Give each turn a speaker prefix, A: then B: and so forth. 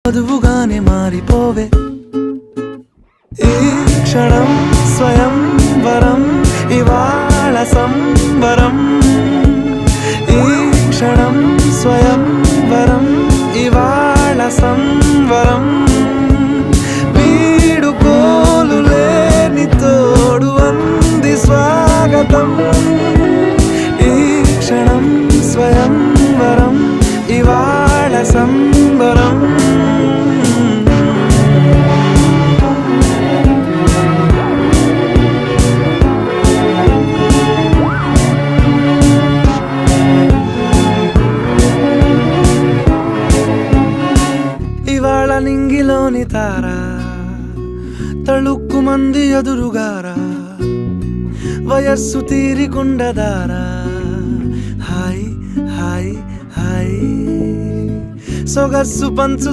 A: వధువుగానే మారిపోవే ఈ క్షణం స్వయం వరం ఇవాళ సంబరం ఈ క్షణం స్వయం వరం ఇవాళ సంవరం వీడుకోలు లేని తోడు అంది స్వాగతం ఈ క్షణం స్వయం వరం ఇవాళ సంబరం ఇవాళ నింగిలోని తారా తళుక్కు మంది ఎదురుగారా వయస్సు తీరికుండదారా హాయ్ హాయ్ హాయ్ సొగస్సు పంచుతో